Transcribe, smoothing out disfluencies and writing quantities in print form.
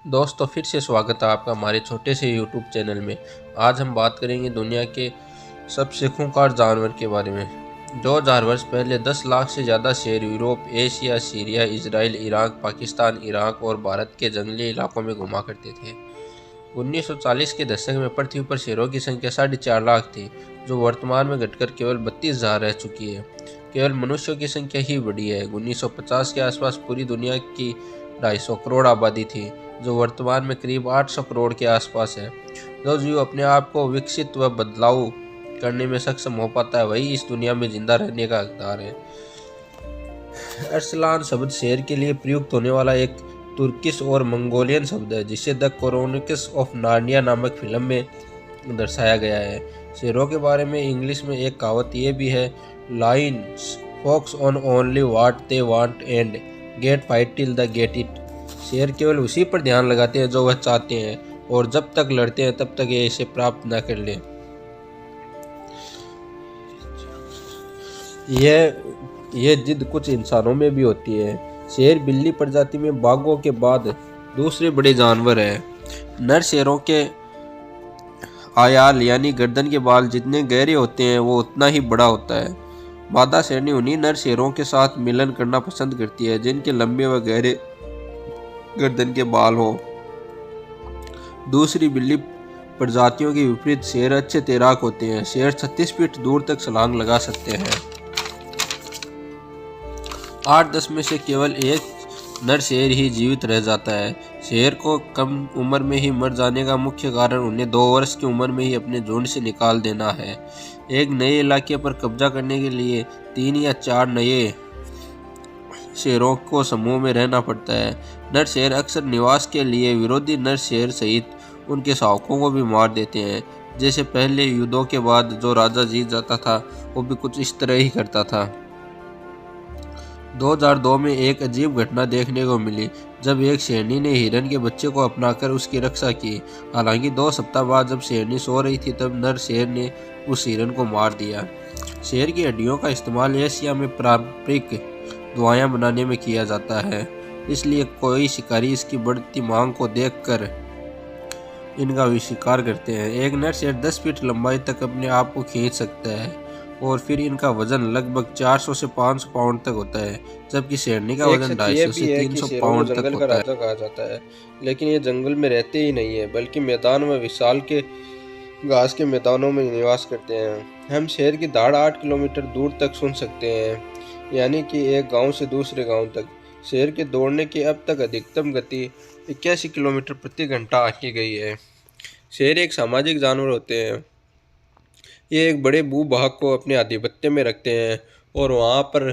दोस्तों फिर से स्वागत है आपका हमारे छोटे से यूट्यूब चैनल में। आज हम बात करेंगे दुनिया के सबसे खूंखार जानवर के बारे में। 2000 वर्ष पहले 10 लाख से ज़्यादा शेर Europe, Asia, Syria, Israel, Iraq, Pakistan, Iraq और भारत के जंगली इलाकों में घुमा करते थे। 1940 के दशक में पृथ्वी पर शेरों की संख्या 4.5 लाख थी, जो वर्तमान में घटकर केवल 32,000 रह चुकी है। केवल मनुष्यों की संख्या ही बढ़ी है। 1950 के आसपास पूरी दुनिया की 250 करोड़ आबादी थी, जो वर्तमान में करीब 800 करोड़ के आसपास है। जो जीव अपने आप को विकसित व बदलाव करने में सक्षम हो पाता है, वही इस दुनिया में जिंदा रहने का हकदार है। अरसलान शब्द शेर के लिए प्रयुक्त होने वाला एक तुर्किश और मंगोलियन शब्द है, जिसे द क्रोनिकल्स ऑफ नार्निया नामक फिल्म में दर्शाया गया है। शेरों के बारे में इंग्लिश में एक कहावत ये भी है, lions focus on only what they want and get fight till the get it. शेर केवल उसी पर ध्यान लगाते हैं जो वह चाहते हैं, और जब तक लड़ते हैं तब तक ये इसे प्राप्त न कर लें। यह जिद कुछ इंसानों में भी होती है। शेर बिल्ली प्रजाति में बाघों के बाद दूसरे बड़े जानवर है। नर शेरों के आयाल यानी गर्दन के बाल जितने गहरे होते हैं वो उतना ही बड़ा होता है। मादा शेरनी उन्हीं नर शेरों के साथ मिलन करना पसंद करती है जिनके लंबे व गहरे गर्दन के बाल हो। दूसरी बिल्ली प्रजातियों के विपरीत शेर अच्छे तैराक होते हैं। शेर 36 फीट दूर तक छलांग लगा सकते हैं। 8-10 में से केवल एक नर शेर ही जीवित रह जाता है। शेर को कम उम्र में ही मर जाने का मुख्य कारण उन्हें 2 वर्ष की उम्र में ही अपने झुंड से निकाल देना है। एक नए इलाके पर कब्जा करने के लिए 3 या 4 नए शेरों को समूह में रहना पड़ता है। नर शेर अक्सर निवास के लिए विरोधी नर शेर सहित उनके शावकों को भी मार देते हैं। जैसे पहले युद्धों के बाद जो राजा जीत जाता था वो भी कुछ इस तरह ही करता था। 2002 में एक अजीब घटना देखने को मिली जब एक शेरनी ने हिरन के बच्चे को अपनाकर उसकी रक्षा की। हालांकि 2 सप्ताह बाद जब शेरनी सो रही थी तब नर शेर ने उस हिरन को मार दिया। शेर की हड्डियों का इस्तेमाल एशिया में पारंपरिक दवाएं बनाने में किया जाता है, इसलिए कोई शिकारी इसकी बढ़ती मांग को देखकर इनका भी शिकार करते हैं। एक नर शेर 10 फीट लंबाई तक अपने आप को खींच सकता है और फिर इनका वजन लगभग 400 से 500 पाउंड तक होता है, जबकि शेरनी का वजन 250 से 300 पाउंड तक होता है। कहा जाता है, लेकिन ये जंगल में रहते ही नहीं है बल्कि मैदान में विशाल के घास के मैदानों में निवास करते हैं। हम शेर की दहाड़ 8 किलोमीटर दूर तक सुन सकते हैं, यानी कि एक गांव से दूसरे गांव तक। शेर के दौड़ने की अब तक अधिकतम गति 81 किलोमीटर प्रति घंटा आंकी गई है। शेर एक सामाजिक जानवर होते हैं। ये एक बड़े भूभाग को अपने आधिपत्य में रखते हैं और वहाँ पर